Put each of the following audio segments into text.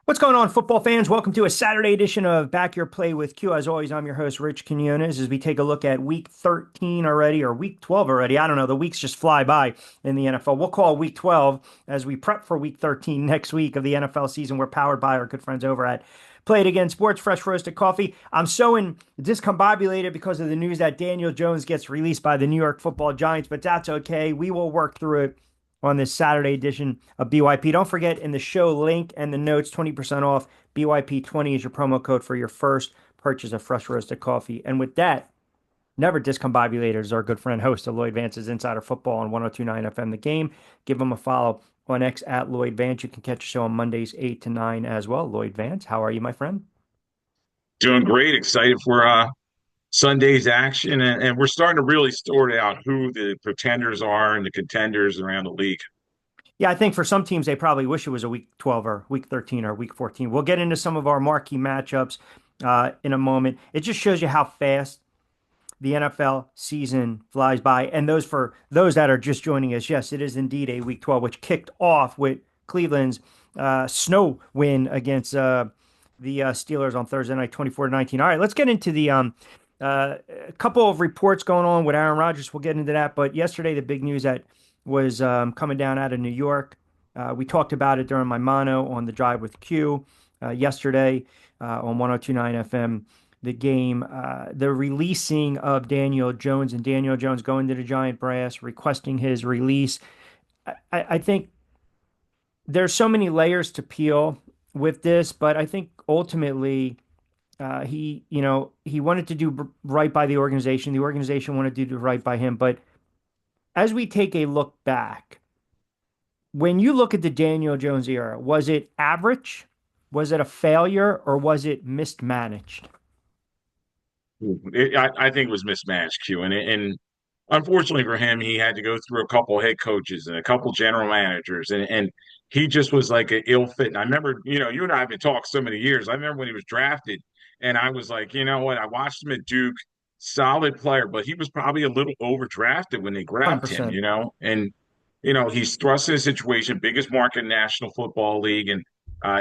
What's going on, football fans? Welcome to a Saturday edition of Back Your Play with Q. As always, I'm your host, Rich Quinones, as we take a look at week 13 already, or week 12 already. I don't know. The weeks just fly by in the NFL. We'll call week 12 as we prep for week 13 next week of the NFL season. We're powered by our good friends over at Play It Again Sports, fresh roasted coffee. I'm so discombobulated because of the news that Daniel Jones gets released by the New York Football Giants, but that's okay. We will work through it on this Saturday edition of BYP. Don't forget, in the show link and the notes, 20% off. BYP20 is your promo code for your first purchase of fresh roasted coffee. And with that, never discombobulated is our good friend, host of Lloyd Vance's Insider Football on 1029 FM The Game. Give him a follow on X at Lloyd Vance. You can catch the show on Mondays 8 to 9 as well. Lloyd Vance, how are you, my friend? Doing great. Excited for Sunday's action, and we're starting to really sort out who the pretenders are and the contenders around the league. Yeah, I think for some teams, they probably wish it was a week 12 or week 13 or week 14. We'll get into some of our marquee matchups in a moment. It just shows you how fast the NFL season flies by. And for those that are just joining us, yes, it is indeed a week 12, which kicked off with Cleveland's snow win against the Steelers on Thursday night, 24-19. All right, let's get into a couple of reports going on with Aaron Rodgers. We'll get into that. But yesterday, the big news that was coming down out of New York. We talked about it during my mono on the Drive with Q yesterday on 1029 FM. The game, the releasing of Daniel Jones and Daniel Jones going to the Giant Brass, requesting his release. I think there's so many layers to peel with this, but I think ultimately he wanted to do right by the organization. The organization wanted to do right by him. But as we take a look back, when you look at the Daniel Jones era, was it average? Was it a failure, or was it mismanaged? I think it was mismatched, Q, and unfortunately for him, he had to go through a couple head coaches and a couple general managers, and he just was like an ill fit. And I remember, you and I have been talking so many years. I remember when he was drafted, and I was like, you know what? I watched him at Duke, solid player, but he was probably a little overdrafted when they grabbed him, 100%. and he's thrust in a situation, biggest market in National Football League, and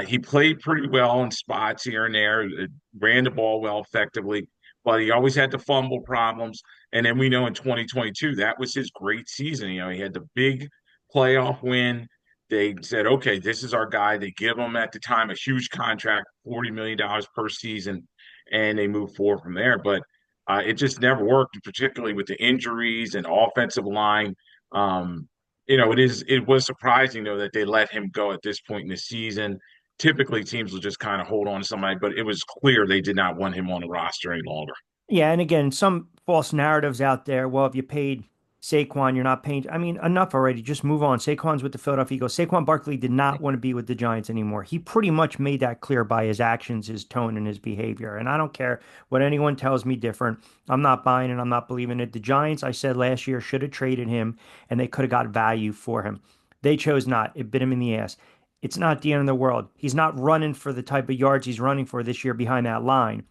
he played pretty well in spots here and there, ran the ball well effectively, but he always had the fumble problems. And then we know in 2022, that was his great season. He had the big playoff win. They said, okay, this is our guy. They give him at the time a huge contract, $40 million per season, and they move forward from there. But it just never worked, particularly with the injuries and offensive line. Um, it was surprising though that they let him go at this point in the season. Typically, teams will just kind of hold on to somebody, but it was clear they did not want him on the roster any longer. Yeah, and again, some false narratives out there. Well, if you paid Saquon, you're not paying. I mean, enough already. Just move on. Saquon's with the Philadelphia Eagles. Saquon Barkley did not want to be with the Giants anymore. He pretty much made that clear by his actions, his tone, and his behavior. And I don't care what anyone tells me different. I'm not buying it. I'm not believing it. The Giants, I said last year, should have traded him, and they could have got value for him. They chose not. It bit him in the ass. It's not the end of the world. He's not running for the type of yards he's running for this year behind that line.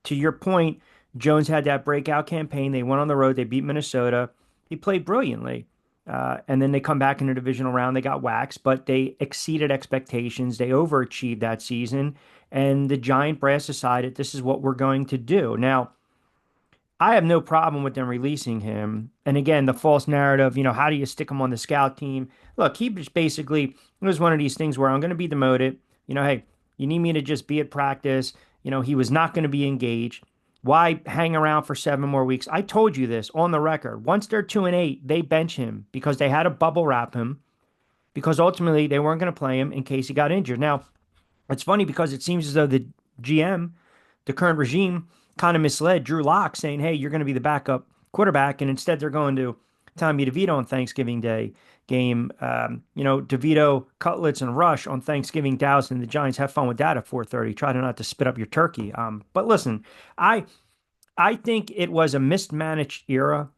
To your point, Jones had that breakout campaign. They went on the road. They beat Minnesota. He played brilliantly. And then they come back in the divisional round. They got waxed, but they exceeded expectations. They overachieved that season. And the Giant brass decided this is what we're going to do. Now, I have no problem with them releasing him. And again, the false narrative, how do you stick him on the scout team? Look, he just basically, it was one of these things where I'm going to be demoted. Hey, you need me to just be at practice. He was not going to be engaged. Why hang around for 7 more weeks? I told you this on the record. Once they're 2-8, they bench him because they had to bubble wrap him because ultimately they weren't going to play him in case he got injured. Now, it's funny because it seems as though the GM, the current regime, kind of misled Drew Lock saying, hey, you're going to be the backup quarterback. And instead, they're going to Tommy DeVito on Thanksgiving Day game. DeVito, Cutlets, and Rush on Thanksgiving. Dallas and the Giants have fun with that at 4:30. Try to not to spit up your turkey. But listen, I I think it was a mismanaged era.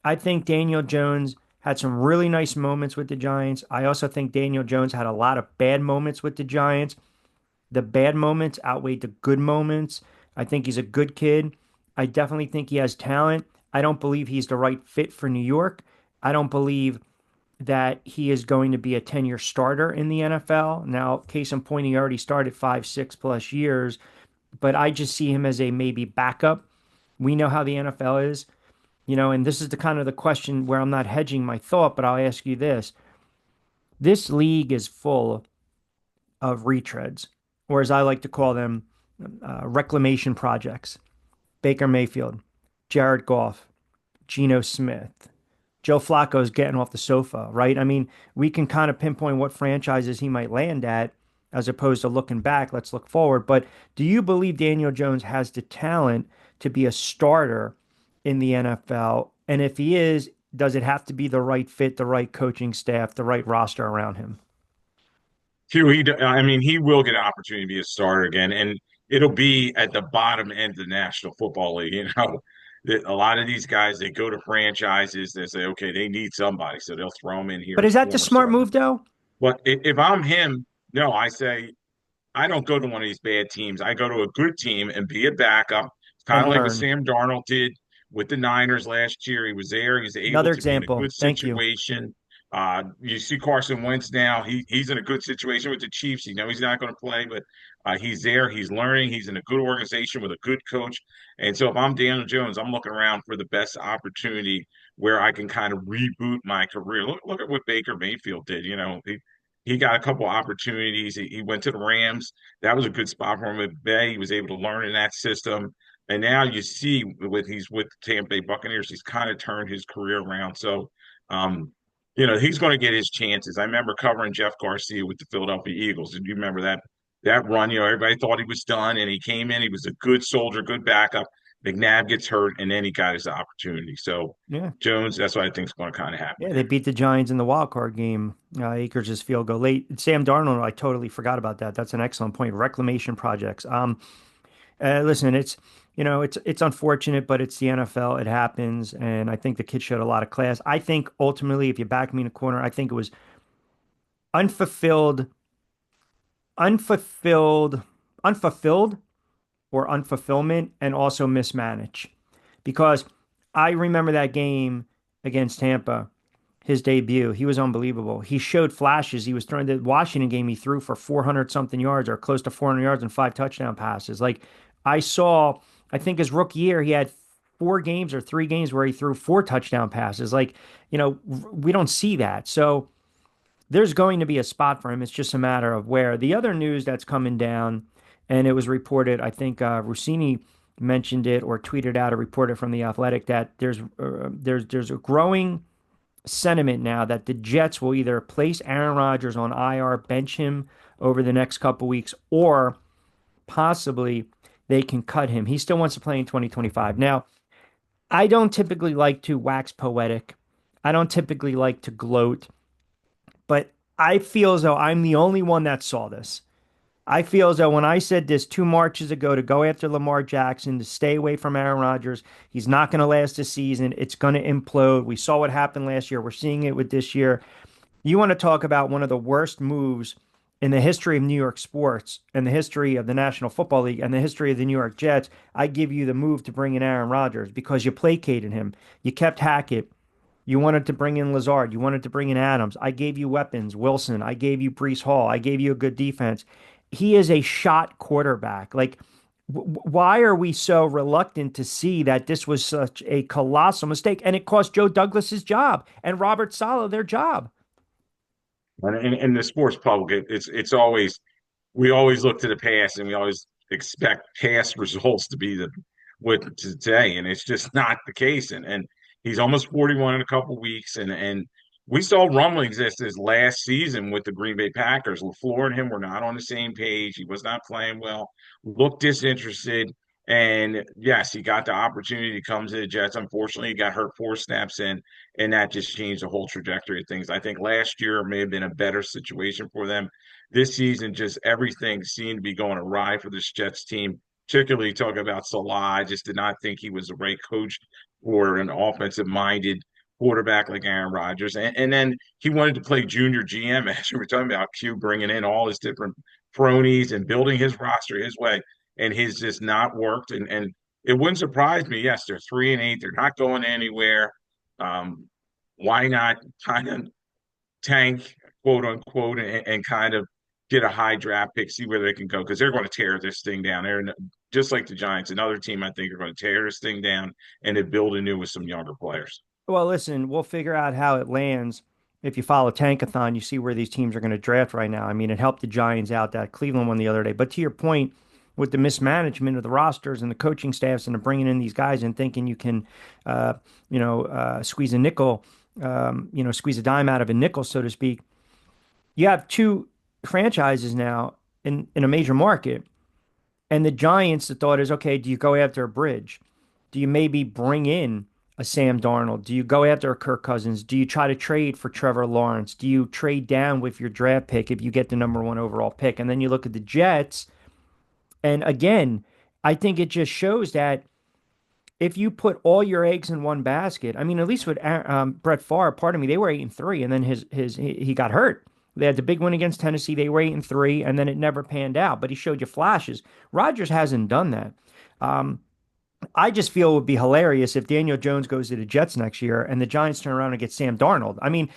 I think Daniel Jones had some really nice moments with the Giants. I also think Daniel Jones had a lot of bad moments with the Giants. The bad moments outweighed the good moments. I think he's a good kid. I definitely think he has talent. I don't believe he's the right fit for New York. I don't believe that he is going to be a 10-year starter in the NFL. Now, case in point, he already started 5, 6 plus years, but I just see him as a maybe backup. We know how the NFL is, and this is the kind of the question where I'm not hedging my thought, but I'll ask you this. This league is full of retreads, or as I like to call them, reclamation projects. Baker Mayfield, Jared Goff, Geno Smith, Joe Flacco's getting off the sofa, right? I mean, we can kind of pinpoint what franchises he might land at as opposed to looking back. Let's look forward. But do you believe Daniel Jones has the talent to be a starter in the NFL? And if he is, does it have to be the right fit, the right coaching staff, the right roster around him? I mean, he will get an opportunity to be a starter again, and it'll be at the bottom end of the National Football League. A lot of these guys, they go to franchises, they say, okay, they need somebody, so they'll throw him in here But as is a that the former smart starter. move, though? But if I'm him, no, I say I don't go to one of these bad teams. I go to a good team and be a backup. It's kind And of like what learn. Sam Darnold did with the Niners last year. He was there. He was able Another to be in a example. good Thank you. situation. You see Carson Wentz now. He's in a good situation with the Chiefs. You know he's not going to play, but he's there. He's learning. He's in a good organization with a good coach. And so if I'm Daniel Jones, I'm looking around for the best opportunity where I can kind of reboot my career. Look at what Baker Mayfield did. He got a couple opportunities. He went to the Rams. That was a good spot for him at Bay. He was able to learn in that system. And now you see he's with the Tampa Bay Buccaneers, he's kind of turned his career around. So um, he's going to get his chances. I remember covering Jeff Garcia with the Philadelphia Eagles. And you remember that run? Everybody thought he was done, and he came in. He was a good soldier, good backup. McNabb gets hurt, and then he got his opportunity. So Yeah. Jones, that's what I think is going to kind of happen Yeah, with they him. beat the Giants in the wild card game. Akers' field goal late. Sam Darnold, I totally forgot about that. That's an excellent point. Reclamation projects. Listen, it's unfortunate, but it's the NFL. It happens, and I think the kid showed a lot of class. I think ultimately, if you back me in a corner, I think it was unfulfilled, unfulfilled, unfulfilled, or unfulfillment, and also mismanaged. Because I remember that game against Tampa, his debut. He was unbelievable. He showed flashes. He was throwing the Washington game. He threw for 400 something yards or close to 400 yards and 5 touchdown passes. Like I saw, I think his rookie year, he had 4 games or 3 games where he threw 4 touchdown passes. Like, we don't see that. So there's going to be a spot for him. It's just a matter of where. The other news that's coming down, and it was reported, I think Rossini mentioned it or tweeted out a report from the Athletic that there's a growing sentiment now that the Jets will either place Aaron Rodgers on IR, bench him over the next couple weeks, or possibly they can cut him. He still wants to play in 2025. Now, I don't typically like to wax poetic. I don't typically like to gloat, but I feel as though I'm the only one that saw this. I feel as though when I said this 2 Marches ago to go after Lamar Jackson, to stay away from Aaron Rodgers, he's not going to last a season. It's going to implode. We saw what happened last year. We're seeing it with this year. You want to talk about one of the worst moves in the history of New York sports and the history of the National Football League and the history of the New York Jets. I give you the move to bring in Aaron Rodgers because you placated him. You kept Hackett. You wanted to bring in Lazard. You wanted to bring in Adams. I gave you weapons, Wilson. I gave you Brees Hall. I gave you a good defense. He is a shot quarterback. Like, why are we so reluctant to see that this was such a colossal mistake? And it cost Joe Douglas his job and Robert Saleh their job. And the sports public, it's always we always look to the past and we always expect past results to be the with today, and it's just not the case. And he's almost 41 in a couple weeks, and we saw rumblings this last season with the Green Bay Packers. LaFleur and him were not on the same page. He was not playing well, looked disinterested. And yes, he got the opportunity to come to the Jets. Unfortunately, he got hurt 4 snaps in, and that just changed the whole trajectory of things. I think last year may have been a better situation for them. This season, just everything seemed to be going awry for this Jets team. Particularly talking about Salah, I just did not think he was the right coach for an offensive-minded quarterback like Aaron Rodgers. And then he wanted to play junior GM, as you were talking about, Q bringing in all his different cronies and building his roster his way, and his just not worked. And it wouldn't surprise me. Yes, they're 3-8. They're not going anywhere. Um, why not kind of tank, quote unquote, and kind of get a high draft pick, see where they can go because they're going to tear this thing down. They're just like the Giants, another team I think are going to tear this thing down and then build anew with some younger players. Well, listen, we'll figure out how it lands. If you follow Tankathon, you see where these teams are going to draft right now. I mean, it helped the Giants out that Cleveland won the other day. But to your point, with the mismanagement of the rosters and the coaching staffs and the bringing in these guys and thinking you can, uh, squeeze a nickel, squeeze a dime out of a nickel, so to speak. You have two franchises now in a major market. And the Giants, the thought is, okay, do you go after a bridge? Do you maybe bring in a Sam Darnold? Do you go after a Kirk Cousins? Do you try to trade for Trevor Lawrence? Do you trade down with your draft pick if you get the number one overall pick? And then you look at the Jets, and again, I think it just shows that if you put all your eggs in one basket, I mean, at least with Brett Favre, pardon me, they were 8-3, and then he got hurt. They had the big win against Tennessee. They were 8-3, and then it never panned out. But he showed you flashes. Rodgers hasn't done that. Um, I just feel it would be hilarious if Daniel Jones goes to the Jets next year and the Giants turn around and get Sam Darnold. I mean,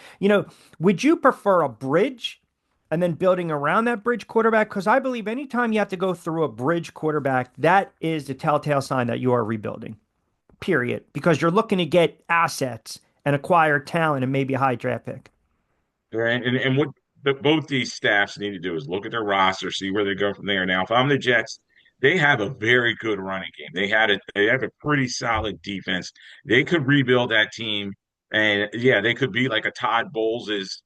would you prefer a bridge and then building around that bridge quarterback? Because I believe anytime you have to go through a bridge quarterback, that is the telltale sign that you are rebuilding, period. Because you're looking to get assets and acquire talent and maybe a high draft pick. Right. And what both these staffs need to do is look at their roster, see where they go from there. Now, if I'm the Jets, they have a very good running game. They have a pretty solid defense. They could rebuild that team, and yeah, they could be like a Todd Bowles'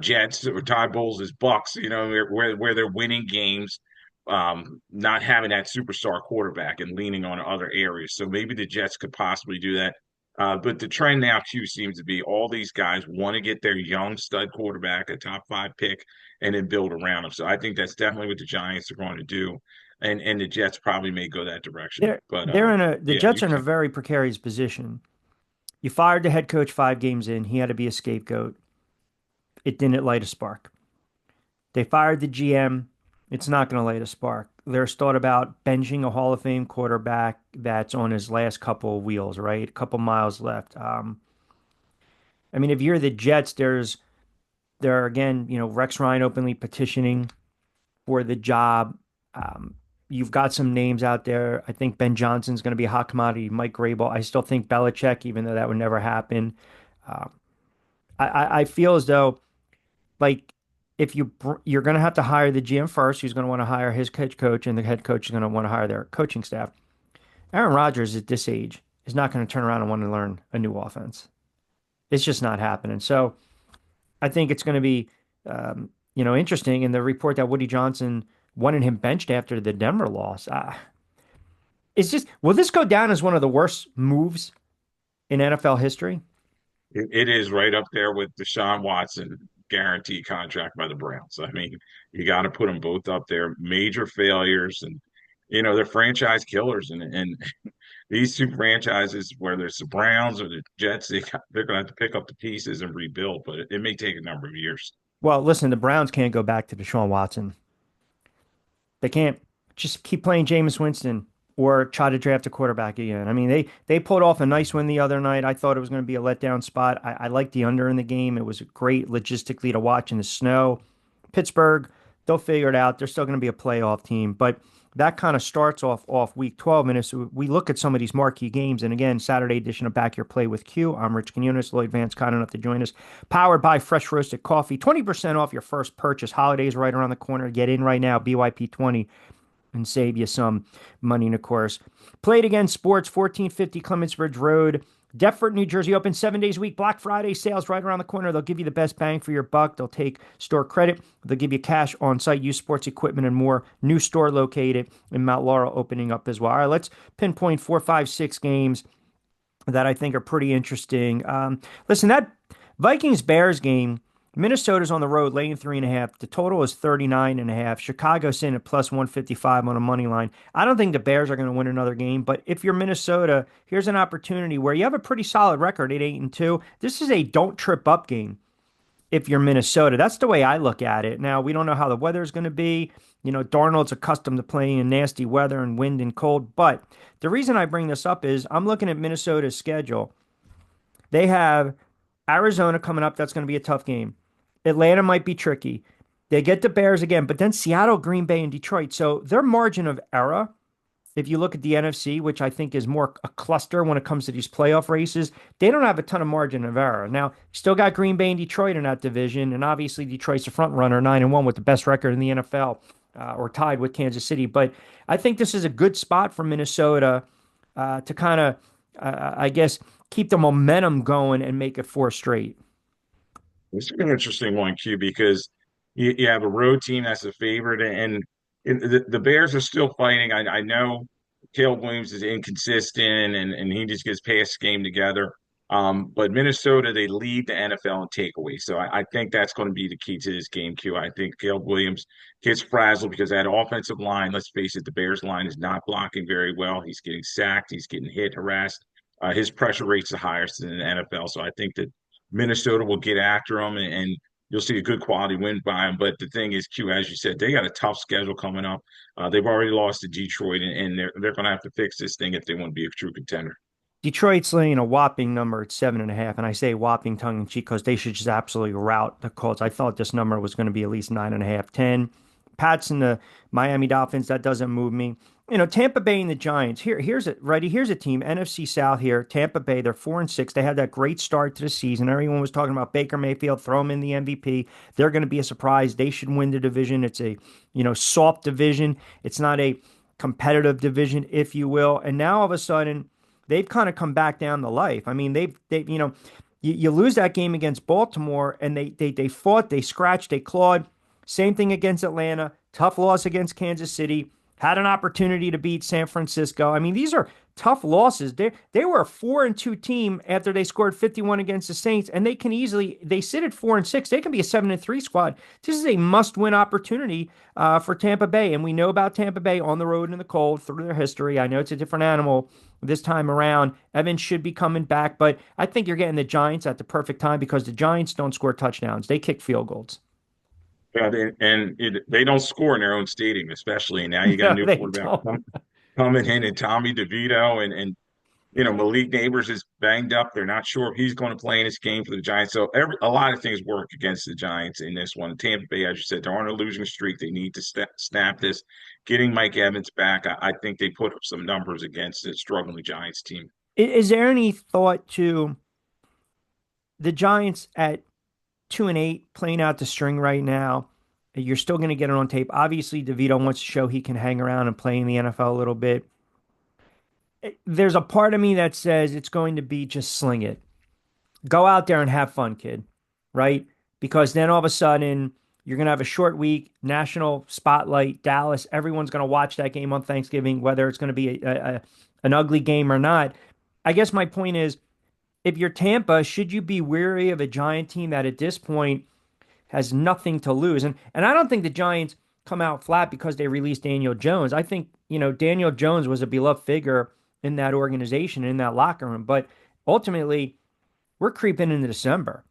Jets or Todd Bowles' Bucks. Where they're winning games, not having that superstar quarterback and leaning on other areas. So maybe the Jets could possibly do that. But the trend now too seems to be all these guys want to get their young stud quarterback, a top five pick, and then build around him. So I think that's definitely what the Giants are going to do, and the Jets probably may go that direction. They're But the yeah, Jets are in a very precarious position. You fired the head coach 5 games in. He had to be a scapegoat. It didn't light a spark. They fired the GM. It's not going to light a spark. There's thought about benching a Hall of Fame quarterback that's on his last couple of wheels, right? A couple miles left. I mean, if you're the Jets, there are again, Rex Ryan openly petitioning for the job. You've got some names out there. I think Ben Johnson's going to be a hot commodity. Mike Grable. I still think Belichick, even though that would never happen. Um, I feel as though like if you're going to have to hire the GM first, who's going to want to hire his head coach, and the head coach is going to want to hire their coaching staff. Aaron Rodgers at this age is not going to turn around and want to learn a new offense. It's just not happening. So I think it's going to be, interesting. In the report that Woody Johnson wanted him benched after the Denver loss, it's just, will this go down as one of the worst moves in NFL history? it is right up there with Deshaun Watson guaranteed contract by the Browns. I mean, you got to put them both up there. Major failures, and they're franchise killers, and these two franchises, whether it's the Browns or the Jets, they're going to have to pick up the pieces and rebuild, but it may take a number of years. Well, listen, the Browns can't go back to Deshaun Watson. They can't just keep playing Jameis Winston or try to draft a quarterback again. I mean, they pulled off a nice win the other night. I thought it was going to be a letdown spot. I liked the under in the game. It was great logistically to watch in the snow. Pittsburgh, they'll figure it out. They're still going to be a playoff team, but that kind of starts off week 12 minutes. We look at some of these marquee games, and again, Saturday edition of Back Your Play with Q. I'm Rich Quinones, Lloyd Vance, kind enough to join us. Powered by Fresh Roasted Coffee. 20% off your first purchase. Holidays right around the corner. Get in right now. BYP20 and save you some money. And of course, Play It Again Sports, 1450 Clements Ridge Road, Deptford, New Jersey, open 7 days a week. Black Friday sales right around the corner. They'll give you the best bang for your buck. They'll take store credit. They'll give you cash on site, use sports equipment, and more. New store located in Mount Laurel opening up as well. All right, let's pinpoint 4, 5, 6 games that I think are pretty interesting. Listen, that Vikings Bears game, Minnesota's on the road, laying 3.5. The total is 39.5. Chicago's in at plus 155 on a money line. I don't think the Bears are going to win another game, but if you're Minnesota, here's an opportunity where you have a pretty solid record at 8-2. This is a don't trip up game if you're Minnesota. That's the way I look at it. Now, we don't know how the weather is going to be. Darnold's accustomed to playing in nasty weather and wind and cold, but the reason I bring this up is I'm looking at Minnesota's schedule. They have Arizona coming up. That's going to be a tough game. Atlanta might be tricky. They get the Bears again, but then Seattle, Green Bay, and Detroit. So their margin of error, if you look at the NFC, which I think is more a cluster when it comes to these playoff races, they don't have a ton of margin of error. Now, still got Green Bay and Detroit in that division, and obviously Detroit's a front runner, 9-1 with the best record in the NFL, or tied with Kansas City. But I think this is a good spot for Minnesota to kind of, I guess, keep the momentum going and make it four straight. It's an interesting one, Q, because you have a road team that's a favorite, and the Bears are still fighting. I know Caleb Williams is inconsistent, and he just gets past the game together. But Minnesota, they lead the NFL in takeaways. So I think that's going to be the key to this game, Q. I think Caleb Williams gets frazzled because that offensive line, let's face it, the Bears line is not blocking very well. He's getting sacked, he's getting hit, harassed. His pressure rate's the highest in the NFL. So I think that Minnesota will get after them, and you'll see a good quality win by them. But the thing is, Q, as you said, they got a tough schedule coming up. They've already lost to Detroit, and they're going to have to fix this thing if they want to be a true contender. Detroit's laying a whopping number at 7.5, and I say whopping tongue in cheek because they should just absolutely rout the Colts. I thought this number was going to be at least 9.5, 10. Pats and the Miami Dolphins, that doesn't move me. Tampa Bay and the Giants. Here's it, ready. Here's a team, NFC South here. Tampa Bay, they're 4-6. They had that great start to the season. Everyone was talking about Baker Mayfield, throw him in the MVP. They're going to be a surprise. They should win the division. It's a, soft division. It's not a competitive division, if you will. And now all of a sudden, they've kind of come back down to life. I mean, you lose that game against Baltimore, and they fought, they scratched, they clawed. Same thing against Atlanta. Tough loss against Kansas City. Had an opportunity to beat San Francisco. I mean, these are tough losses. They were a 4-2 team after they scored 51 against the Saints, and they sit at 4-6. They can be a 7-3 squad. This is a must-win opportunity for Tampa Bay, and we know about Tampa Bay on the road in the cold through their history. I know it's a different animal this time around. Evans should be coming back, but I think you're getting the Giants at the perfect time because the Giants don't score touchdowns. They kick field goals. Yeah, they don't score in their own stadium, especially now. You got a No, new they quarterback don't. coming in, and Tommy DeVito, and Malik Neighbors is banged up. They're not sure if he's going to play in this game for the Giants. So a lot of things work against the Giants in this one. Tampa Bay, as you said, they're on a losing streak. They need to snap this. Getting Mike Evans back, I think they put up some numbers against a struggling Giants team. Is there any thought to the Giants at 2-8 playing out the string right now? You're still going to get it on tape. Obviously, DeVito wants to show he can hang around and play in the NFL a little bit. There's a part of me that says it's going to be just sling it. Go out there and have fun, kid. Right? Because then all of a sudden, you're going to have a short week, national spotlight, Dallas. Everyone's going to watch that game on Thanksgiving, whether it's going to be an ugly game or not. I guess my point is, if you're Tampa, should you be weary of a Giant team that at this point has nothing to lose? And I don't think the Giants come out flat because they released Daniel Jones. I think, Daniel Jones was a beloved figure in that organization, in that locker room. But ultimately, we're creeping into December.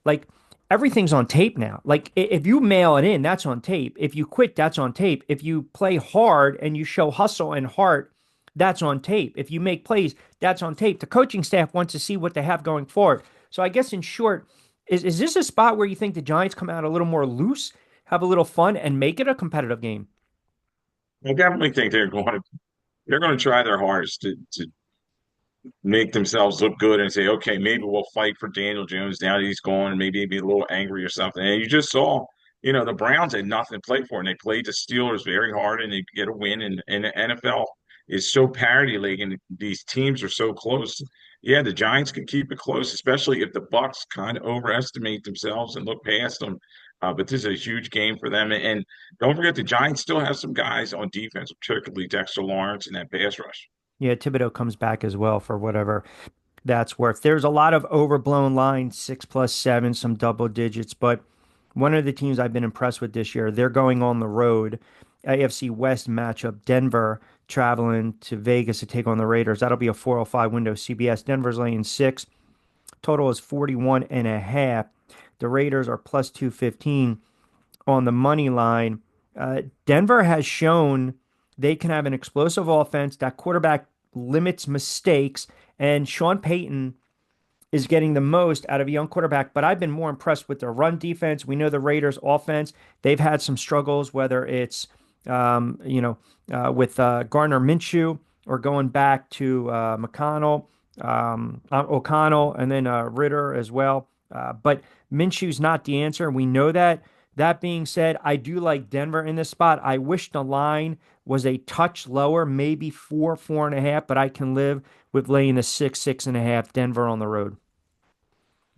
Like, everything's on tape now. Like, if you mail it in, that's on tape. If you quit, that's on tape. If you play hard and you show hustle and heart, that's on tape. If you make plays, that's on tape. The coaching staff wants to see what they have going forward. So I guess in short, is this a spot where you think the Giants come out a little more loose, have a little fun, and make it a competitive game? I definitely think they're going to try their hardest to make themselves look good and say, okay, maybe we'll fight for Daniel Jones now that he's gone, and maybe he'd be a little angry or something. And you just saw, the Browns had nothing to play for, and they played the Steelers very hard, and they get a win. And the NFL is so parity league, and these teams are so close. Yeah, the Giants can keep it close, especially if the Bucks kind of overestimate themselves and look past them. But this is a huge game for them. And don't forget, the Giants still have some guys on defense, particularly Dexter Lawrence and that pass rush. Yeah, Thibodeau comes back as well for whatever that's worth. There's a lot of overblown lines, 6+7, some double digits, but one of the teams I've been impressed with this year, they're going on the road. AFC West matchup, Denver traveling to Vegas to take on the Raiders. That'll be a 405 window CBS. Denver's laying 6. Total is 41.5. The Raiders are plus 215 on the money line. Denver has shown they can have an explosive offense. That quarterback limits mistakes. And Sean Payton is getting the most out of a young quarterback, but I've been more impressed with their run defense. We know the Raiders' offense; they've had some struggles, whether it's with Gardner Minshew or going back to McConnell, O'Connell, and then Ritter as well. But Minshew's not the answer. We know that. That being said, I do like Denver in this spot. I wish the line was a touch lower, maybe 4.5, but I can live with laying the 6.5 Denver on the road.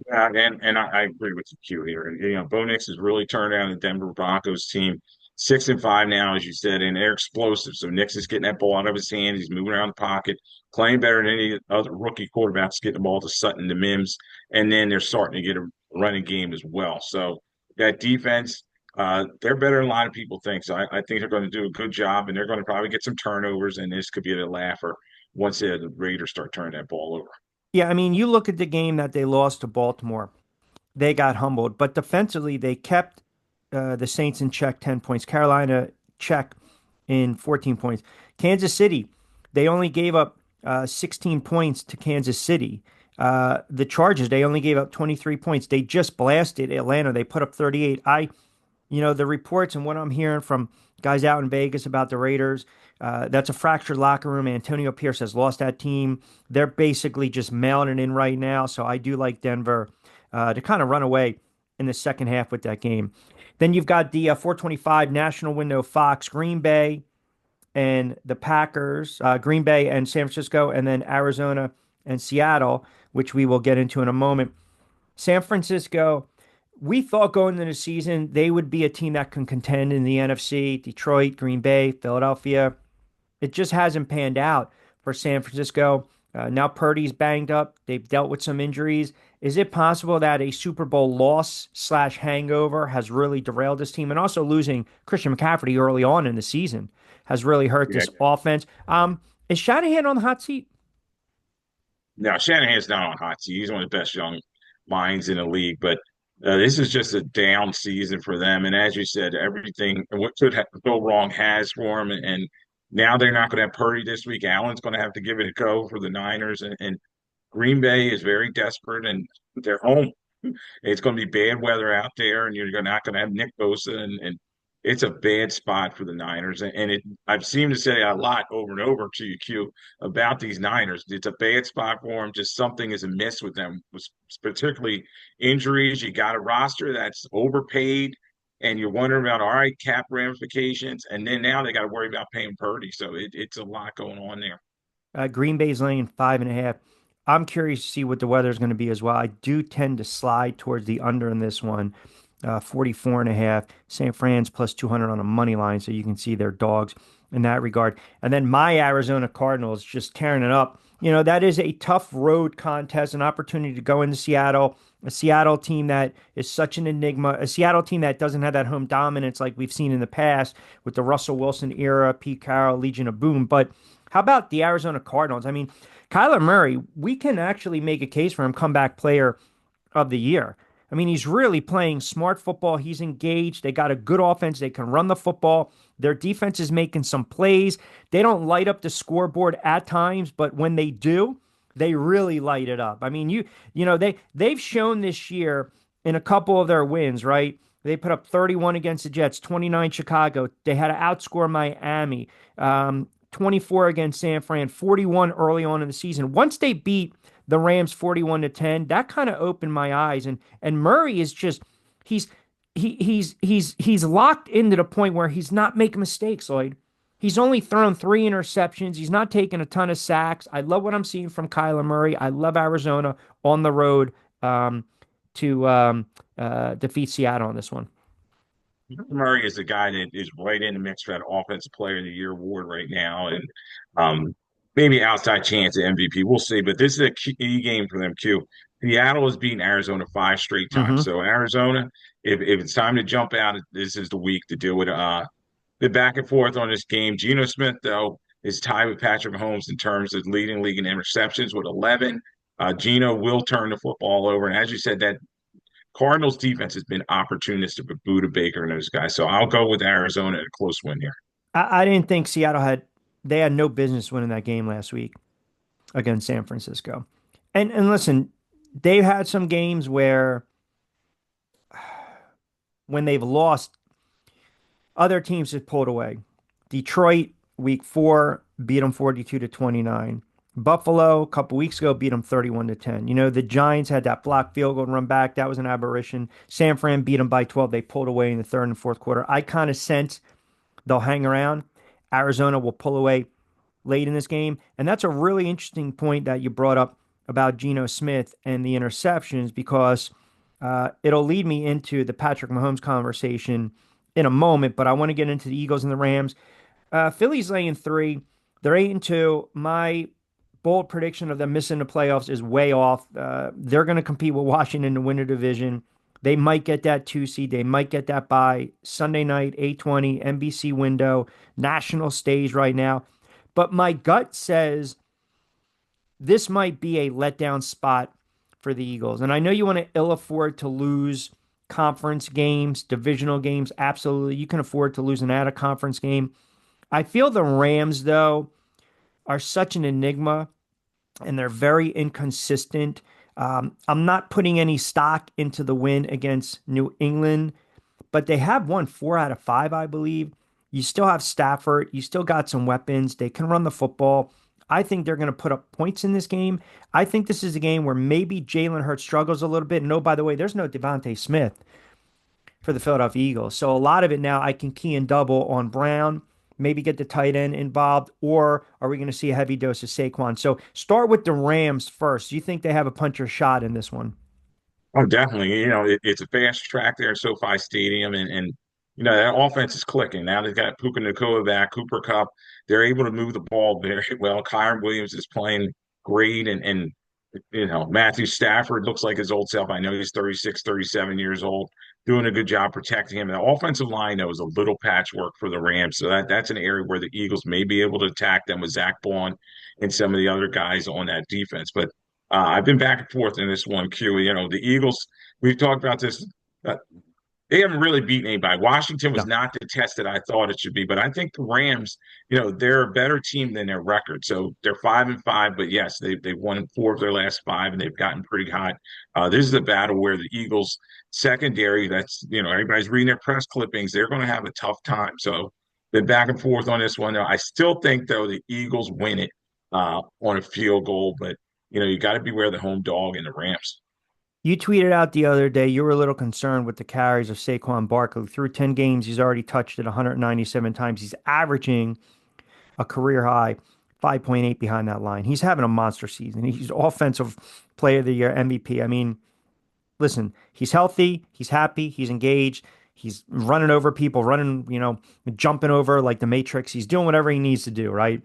Yeah, and I agree with you, Q here. And Bo Nix has really turned out the Denver Broncos team 6-5 now, as you said, and they're explosive. So Nix is getting that ball out of his hands. He's moving around the pocket, playing better than any other rookie quarterbacks, getting the ball to Sutton, to Mims, and then they're starting to get a running game as well. So that defense, they're better than a lot of people think. So I think they're going to do a good job, and they're going to probably get some turnovers, and this could be a laugher once the Raiders start turning that ball over. Yeah, I mean, you look at the game that they lost to Baltimore, they got humbled, but defensively, they kept the Saints in check 10 points. Carolina check in 14 points. Kansas City, they only gave up 16 points to Kansas City. The Chargers, they only gave up 23 points. They just blasted Atlanta. They put up 38. The reports and what I'm hearing from guys out in Vegas about the Raiders, that's a fractured locker room. Antonio Pierce has lost that team. They're basically just mailing it in right now. So I do like Denver to kind of run away in the second half with that game. Then you've got the 425 national window Fox, Green Bay and the Packers, Green Bay and San Francisco, and then Arizona and Seattle, which we will get into in a moment. San Francisco, we thought going into the season they would be a team that can contend in the NFC. Detroit, Green Bay, Philadelphia. It just hasn't panned out for San Francisco. Now Purdy's banged up. They've dealt with some injuries. Is it possible that a Super Bowl loss slash hangover has really derailed this team? And also losing Christian McCaffrey early on in the season has really hurt Yeah. this offense. Is Shanahan on the hot seat? Now, Shanahan's not on hot seat. He's one of the best young minds in the league, but this is just a down season for them. And as you said, everything what could go wrong has for them. And now they're not going to have Purdy this week. Allen's going to have to give it a go for the Niners. And Green Bay is very desperate, and they're home. It's going to be bad weather out there, and you're not going to have Nick Bosa, and it's a bad spot for the Niners. And I've seemed to say a lot over and over to you, Q, about these Niners. It's a bad spot for them. Just something is amiss with them, particularly injuries. You got a roster that's overpaid, and you're wondering about all right cap ramifications, and then now they got to worry about paying Purdy. So it's a lot going on there. Green Bay's laying 5.5. I'm curious to see what the weather is going to be as well. I do tend to slide towards the under in this one. 44.5. St. Fran's plus 200 on a money line, so you can see their dogs in that regard. And then my Arizona Cardinals just tearing it up. That is a tough road contest, an opportunity to go into Seattle, a Seattle team that is such an enigma, a Seattle team that doesn't have that home dominance like we've seen in the past with the Russell Wilson era, Pete Carroll, Legion of Boom. But how about the Arizona Cardinals? I mean, Kyler Murray, we can actually make a case for him comeback player of the year. I mean, he's really playing smart football. He's engaged. They got a good offense. They can run the football. Their defense is making some plays. They don't light up the scoreboard at times, but when they do, they really light it up. I mean, they've shown this year in a couple of their wins, right? They put up 31 against the Jets, 29 Chicago. They had to outscore Miami, 24 against San Fran, 41 early on in the season. Once they beat the Rams 41-10, that kind of opened my eyes. And Murray is just he's he's locked into the point where he's not making mistakes, Lloyd. He's only thrown 3 interceptions. He's not taking a ton of sacks. I love what I'm seeing from Kyler Murray. I love Arizona on the road to defeat Seattle on this one. Murray is the guy that is right in the mix for that Offensive Player of the Year award right now, and maybe outside chance at MVP. We'll see. But this is a key game for them, Q. Seattle has beaten Arizona 5 straight times. Hmm. So Arizona, if it's time to jump out, this is the week to do it. The back and forth on this game. Geno Smith, though, is tied with Patrick Mahomes in terms of leading league in interceptions with 11. Geno will turn the football over, and as you said, that Cardinals defense has been opportunistic with Buda Baker and those guys. So I'll go with Arizona at a close win here. I didn't think Seattle they had no business winning that game last week against San Francisco. And listen, they've had some games where when they've lost, other teams have pulled away. Detroit, week four, beat them 42 to 29. Buffalo, a couple weeks ago, beat them 31 to 10. You know, the Giants had that blocked field goal run back. That was an aberration. San Fran beat them by 12. They pulled away in the third and fourth quarter. I kind of sense they'll hang around. Arizona will pull away late in this game. And that's a really interesting point that you brought up about Geno Smith and the interceptions because it'll lead me into the Patrick Mahomes conversation in a moment. But I want to get into the Eagles and the Rams. Philly's laying 3. They're 8-2. My bold prediction of them missing the playoffs is way off. They're going to compete with Washington to win the division. They might get that 2 seed. They might get that by Sunday night, 8:20, NBC window, national stage right now. But my gut says this might be a letdown spot for the Eagles. And I know you want to ill afford to lose conference games, divisional games. Absolutely. You can afford to lose an out of conference game. I feel the Rams, though, are such an enigma and they're very inconsistent. I'm not putting any stock into the win against New England, but they have won 4 out of 5, I believe. You still have Stafford. You still got some weapons. They can run the football. I think they're going to put up points in this game. I think this is a game where maybe Jalen Hurts struggles a little bit. And oh, by the way, there's no Devontae Smith for the Philadelphia Eagles. So a lot of it now I can key and double on Brown, maybe get the tight end involved, or are we going to see a heavy dose of Saquon? So start with the Rams first. Do you think they have a puncher shot in this one? Oh, definitely. It's a fast track there at SoFi Stadium, and that offense is clicking. Now they've got Puka Nacua back, Cooper Cup. They're able to move the ball very well. Kyron Williams is playing great, and Matthew Stafford looks like his old self. I know he's 36, 37 years old, doing a good job protecting him. The offensive line, though, is a little patchwork for the Rams. So that's an area where the Eagles may be able to attack them with Zach Bond and some of the other guys on that defense. But I've been back and forth in this one, Q. The Eagles, we've talked about this. Uh, they haven't really beaten anybody. Washington was No. not the test that I thought it should be, but I think the Rams, they're a better team than their record. So they're 5-5, but yes, they've won 4 of their last 5, and they've gotten pretty hot. This is a battle where the Eagles secondary, that's everybody's reading their press clippings, they're going to have a tough time. So been back and forth on this one. I still think though the Eagles win it on a field goal, but you got to beware the home dog and the Rams. You tweeted out the other day you were a little concerned with the carries of Saquon Barkley. Through 10 games, he's already touched it 197 times. He's averaging a career high 5.8 behind that line. He's having a monster season. He's offensive player of the year, MVP. I mean, listen, he's healthy, he's happy, he's engaged, he's running over people, running, jumping over like the Matrix. He's doing whatever he needs to do, right?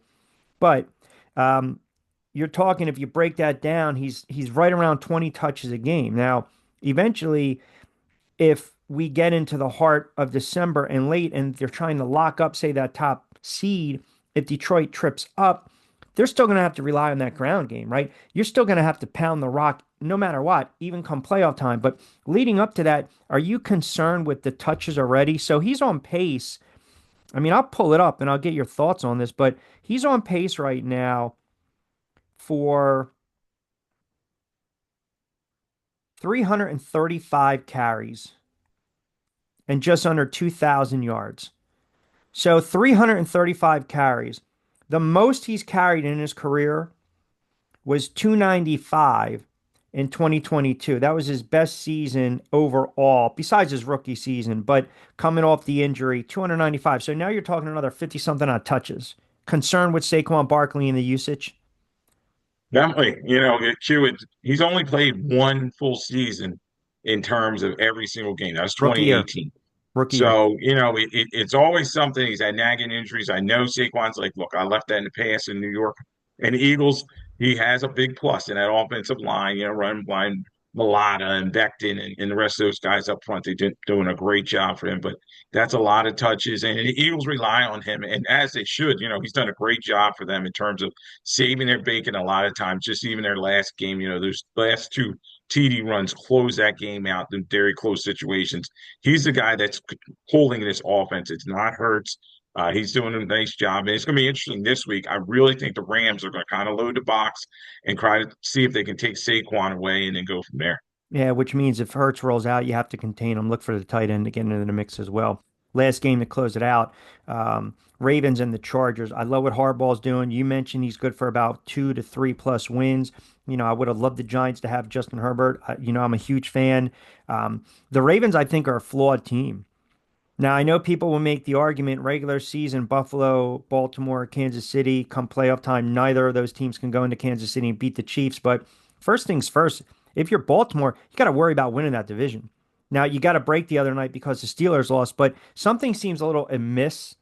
But um, you're talking if you break that down, he's right around 20 touches a game. Now, eventually, if we get into the heart of December and late and they're trying to lock up, say, that top seed, if Detroit trips up, they're still going to have to rely on that ground game, right? You're still going to have to pound the rock no matter what, even come playoff time. But leading up to that, are you concerned with the touches already? So he's on pace. I mean, I'll pull it up and I'll get your thoughts on this, but he's on pace right now for 335 carries and just under 2,000 yards. So 335 carries. The most he's carried in his career was 295 in 2022. That was his best season overall, besides his rookie season, but coming off the injury, 295. So now you're talking another 50 something on touches. Concerned with Saquon Barkley and the usage? Definitely, he's only played one full season in terms of every single game. That was Rookie year. 2018. Rookie year. So, it's always something. He's had nagging injuries. I know Saquon's like, look, I left that in the past in New York. And the Eagles, he has a big plus in that offensive line, running blind Mulata and Becton and the rest of those guys up front. They did doing a great job for him. But that's a lot of touches. And the Eagles rely on him. And as they should, he's done a great job for them in terms of saving their bacon a lot of times, just even their last game, those last two TD runs, close that game out in very close situations. He's the guy that's holding this offense. It's not Hurts. He's doing a nice job. And it's going to be interesting this week. I really think the Rams are going to kind of load the box and try to see if they can take Saquon away and then go from there. Yeah, which means if Hurts rolls out, you have to contain him. Look for the tight end to get into the mix as well. Last game to close it out, Ravens and the Chargers. I love what Harbaugh's doing. You mentioned he's good for about 2 to 3 plus wins. I would have loved the Giants to have Justin Herbert. I'm a huge fan. The Ravens, I think, are a flawed team. Now, I know people will make the argument regular season, Buffalo, Baltimore, Kansas City, come playoff time, neither of those teams can go into Kansas City and beat the Chiefs. But first things first, if you're Baltimore, you got to worry about winning that division. Now, you got to break the other night because the Steelers lost, but something seems a little amiss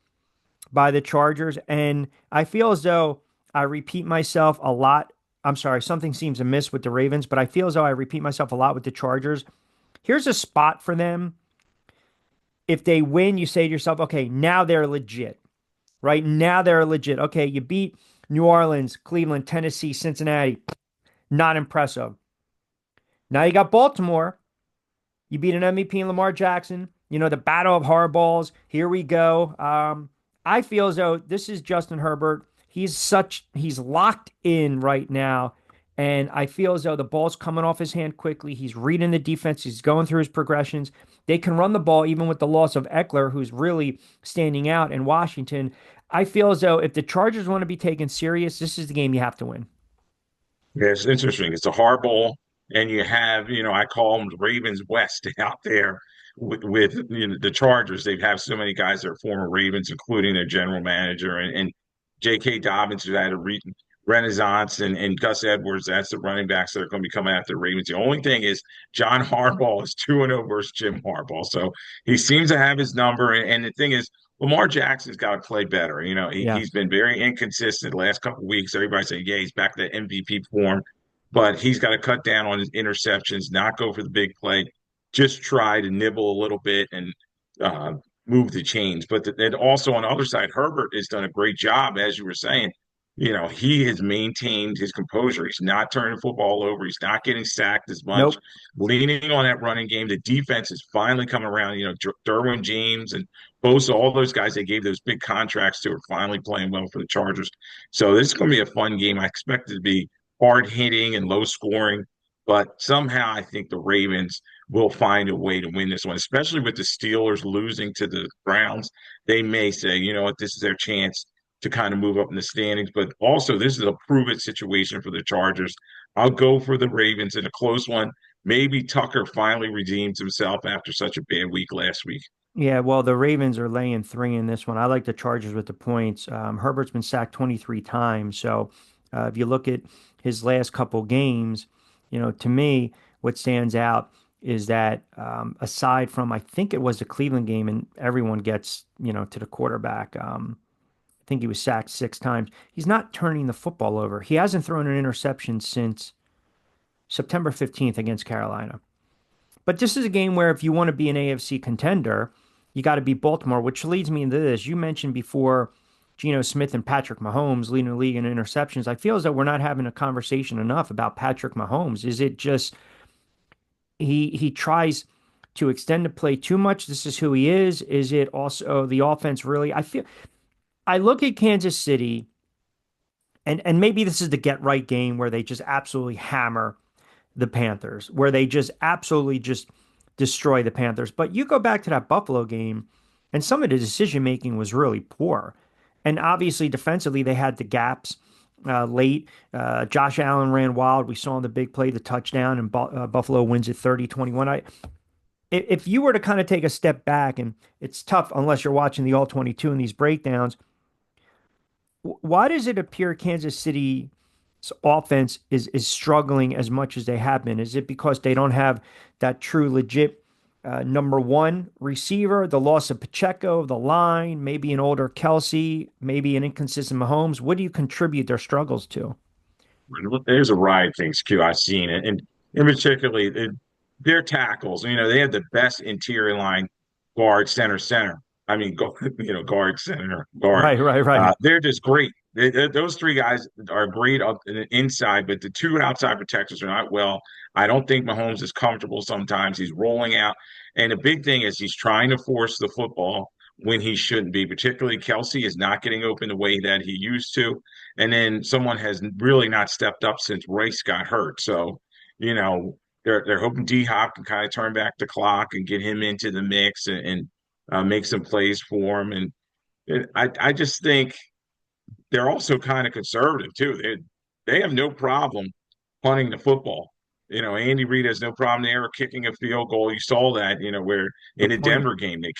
by the Chargers. And I feel as though I repeat myself a lot. I'm sorry, something seems amiss with the Ravens, but I feel as though I repeat myself a lot with the Chargers. Here's a spot for them. If they win, you say to yourself, okay, now they're legit, right? Now they're legit. Okay, you beat New Orleans, Cleveland, Tennessee, Cincinnati. Not impressive. Now you got Baltimore. You beat an MVP in Lamar Jackson. The battle of hardballs. Here we go. I feel as though this is Justin Herbert. He's locked in right now. And I feel as though the ball's coming off his hand quickly. He's reading the defense. He's going through his progressions. They can run the ball even with the loss of Eckler, who's really standing out in Washington. I feel as though if the Chargers want to be taken serious, this is the game you have to win. Yeah, it's interesting. It's a hard ball, and you have, I call them the Ravens West out there with the Chargers. They have so many guys that are former Ravens, including their general manager and J.K. Dobbins, who had a renaissance, and Gus Edwards. That's the running backs that are going to be coming after the Ravens. The only thing is John Harbaugh is 2-0 versus Jim Harbaugh, so he seems to have his number. And the thing is, Lamar Jackson's got to play better. Yeah. He's been very inconsistent the last couple of weeks. Everybody saying, yeah, he's back to MVP form, but he's got to cut down on his interceptions, not go for the big play, just try to nibble a little bit and uh, move the chains. But then also on the other side, Herbert has done a great job, as you were saying. He has maintained his composure. He's not turning the football over. He's not getting sacked as much, Nope. leaning on that running game. The defense is finally coming around. Derwin James and Bosa, all those guys they gave those big contracts to are finally playing well for the Chargers. So this is going to be a fun game. I expect it to be hard hitting and low scoring, but somehow I think the Ravens will find a way to win this one, especially with the Steelers losing to the Browns. They may say, you know what, this is their chance to kind of move up in the standings, but also this is a prove it situation for the Chargers. I'll go for the Ravens in a close one. Maybe Tucker finally redeems himself after such a bad week last week. Yeah, well, the Ravens are laying 3 in this one. I like the Chargers with the points. Herbert's been sacked 23 times. So if you look at his last couple games, to me, what stands out is that aside from, I think it was the Cleveland game, and everyone gets, to the quarterback. I think he was sacked 6 times. He's not turning the football over. He hasn't thrown an interception since September 15th against Carolina. But this is a game where if you want to be an AFC contender, you got to beat Baltimore, which leads me into this. You mentioned before Geno Smith and Patrick Mahomes leading the league in interceptions. I feel as though we're not having a conversation enough about Patrick Mahomes. Is it just he tries to extend the play too much? This is who he is. Is it also the offense really? I look at Kansas City, and maybe this is the get right game where they just absolutely hammer the Panthers, where they just absolutely just destroy the Panthers. But you go back to that Buffalo game, and some of the decision making was really poor. And obviously, defensively, they had the gaps late. Josh Allen ran wild. We saw in the big play the touchdown, and Buffalo wins at 30-21. If you were to kind of take a step back, and it's tough unless you're watching the All 22 and these breakdowns, why does it appear Kansas City's offense is struggling as much as they have been? Is it because they don't have that true legit number one receiver, the loss of Pacheco, the line, maybe an older Kelsey, maybe an inconsistent Mahomes? What do you contribute their struggles to? There's a variety of things, Q. I've seen it, and in particularly their tackles. They have the best interior line guard, center. I mean, guard, center, guard. Right, right, right. They're just great. Those three guys are great up inside, but the two outside protectors are not well. I don't think Mahomes is comfortable sometimes. He's rolling out. And the big thing is he's trying to force the football when he shouldn't be. Particularly Kelsey is not getting open the way that he used to. And then someone has really not stepped up since Rice got hurt. So, you know, they're hoping D Hop can kind of turn back the clock and get him into the mix and make some plays for him. And I just think they're also kind of conservative too. They have no problem punting the football. Andy Reid has no problem there kicking a field goal. You saw that, where in Good the point. Denver game they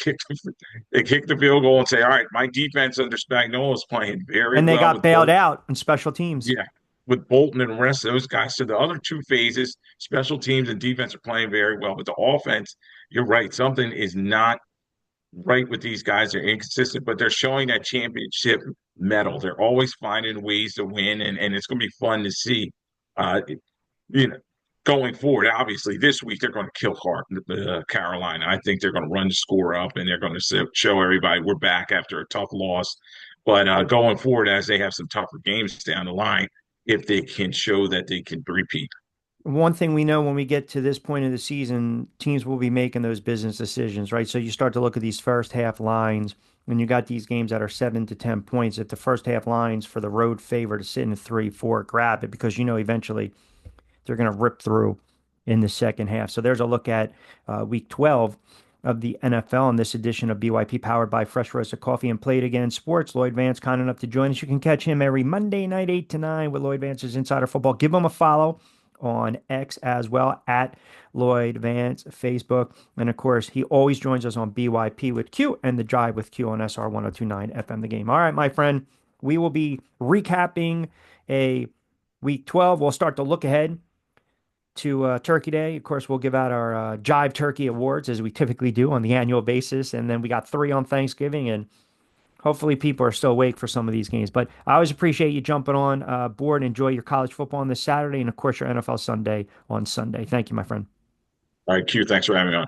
kicked the field goal and say, "All right, my defense under Spagnuolo is playing very And they well got with bailed Bolton." out in special teams. Yeah, with Bolton and the rest of those guys. So the other two phases, special teams and defense, are playing very well. But the offense, you're right, something is not right with these guys. They're inconsistent, but they're showing that championship medal. They're always finding ways to win, and it's going to be fun to see. Uh, you know, Going forward, obviously this week they're going to kill Carolina. I think they're going to run the score up, and they're going to show everybody we're back after a tough loss. But going forward, as they have some tougher games down the line, if they can show that they can repeat. One thing we know when we get to this point of the season, teams will be making those business decisions, right? So you start to look at these first half lines, and you got these games that are 7 to 10 points. If the first half lines for the road favor to sit in a 3-4, grab it because eventually they're going to rip through in the second half. So there's a look at week 12 of the NFL in this edition of BYP powered by Fresh Roasted Coffee and Play It Again Sports. Lloyd Vance, kind enough to join us. You can catch him every Monday night, 8 to 9 with Lloyd Vance's Insider Football. Give him a follow on X as well at Lloyd Vance, Facebook. And of course, he always joins us on BYP with Q and the Drive with Q on SR 1029 FM The Game. All right, my friend, we will be recapping a week 12. We'll start to look ahead to Turkey Day. Of course, we'll give out our Jive Turkey Awards as we typically do on the annual basis. And then we got 3 on Thanksgiving. And hopefully people are still awake for some of these games. But I always appreciate you jumping on board. Enjoy your college football on this Saturday. And of course, your NFL Sunday on Sunday. Thank you, my friend. All right, Q, thanks for having me on.